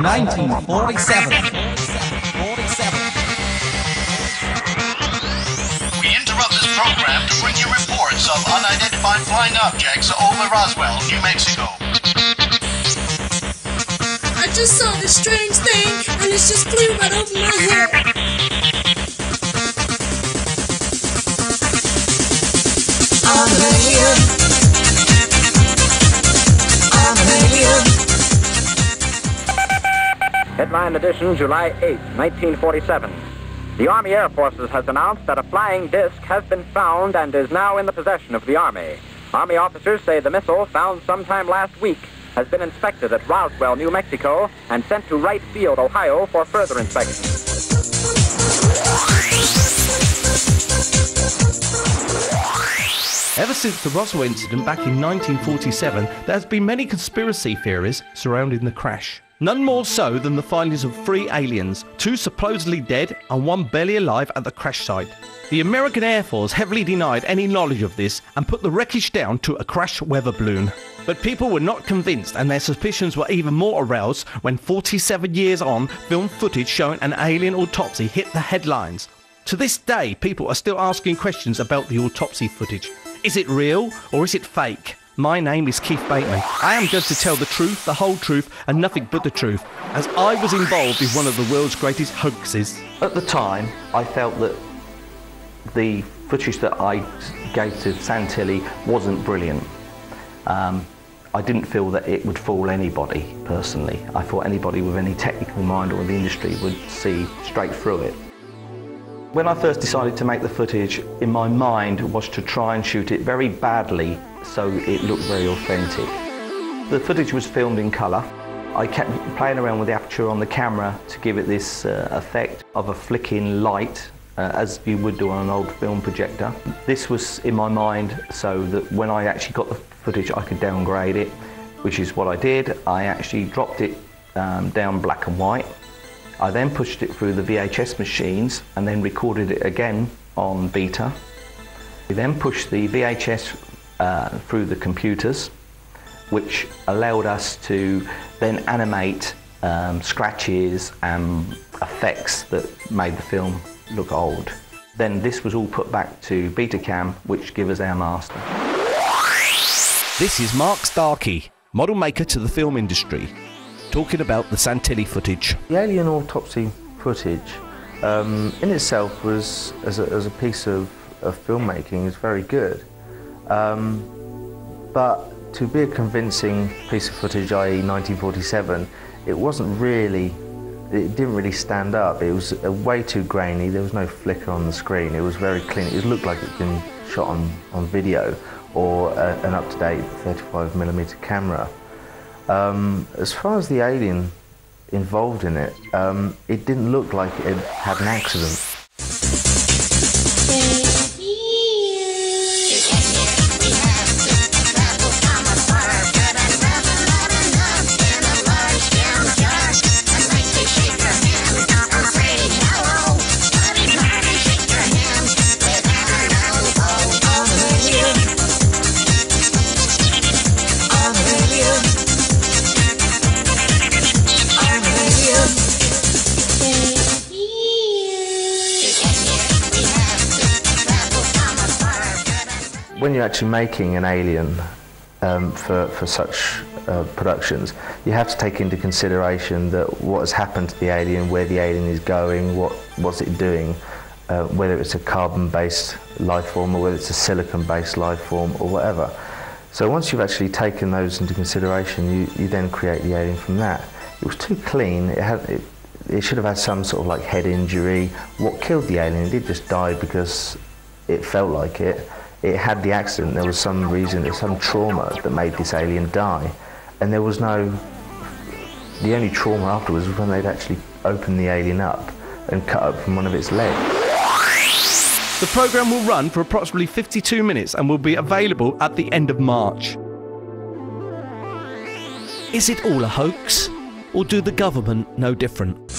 1947. We interrupt this program to bring you reports of unidentified flying objects over Roswell, New Mexico. I just saw this strange thing, and it just flew right over my head. I'm an alien. I'm an alien. Headline edition, July 8, 1947. The Army Air Forces has announced that a flying disc has been found and is now in the possession of the Army. Army officers say the missile, found sometime last week, has been inspected at Roswell, New Mexico, and sent to Wright Field, Ohio, for further inspection. Ever since the Roswell incident back in 1947, there has been many conspiracy theories surrounding the crash. None more so than the findings of 3 aliens, 2 supposedly dead and 1 barely alive at the crash site. The American Air Force heavily denied any knowledge of this and put the wreckage down to a crash weather balloon. But people were not convinced, and their suspicions were even more aroused when 47 years on, film footage showing an alien autopsy hit the headlines. To this day, people are still asking questions about the autopsy footage. Is it real or is it fake? My name is Keith Bateman. I am judged to tell the truth, the whole truth, and nothing but the truth, as I was involved in one of the world's greatest hoaxes. At the time, I felt that the footage that I gave to Santilli wasn't brilliant. I didn't feel that it would fool anybody, personally. I thought anybody with any technical mind or in the industry would see straight through it. When I first decided to make the footage, in my mind was to try and shoot it very badly so it looked very authentic. The footage was filmed in colour. I kept playing around with the aperture on the camera to give it this effect of a flicking light, as you would do on an old film projector. This was in my mind so that when I actually got the footage I could downgrade it, which is what I did. I actually dropped it down black and white. I then pushed it through the VHS machines and then recorded it again on beta. We then pushed the VHS through the computers, which allowed us to then animate scratches and effects that made the film look old. Then this was all put back to Betacam, which gave us our master. This is Mark Starkey, model maker to the film industry, talking about the Santilli footage. The alien autopsy footage in itself was, as a piece of filmmaking, is very good. But to be a convincing piece of footage, i.e. 1947, it wasn't really, it didn't really stand up. It was way too grainy, there was no flicker on the screen, it was very clean. It looked like it'd been shot on video or an up-to-date 35mm camera. As far as the alien involved in it, it didn't look like it had an accident. When you're actually making an alien for such productions, you have to take into consideration that what has happened to the alien, where the alien is going, what's it doing, whether it's a carbon-based life form or whether it's a silicon-based life form or whatever. So once you've actually taken those into consideration, you then create the alien from that. It was too clean. It should have had some sort of like head injury. What killed the alien? It did just die because it felt like it. It had the accident, there was some reason, there's some trauma that made this alien die. And there was the only trauma afterwards was when they'd actually opened the alien up and cut up from one of its legs. The programme will run for approximately 52 minutes and will be available at the end of March. Is it all a hoax? Or do the government know different?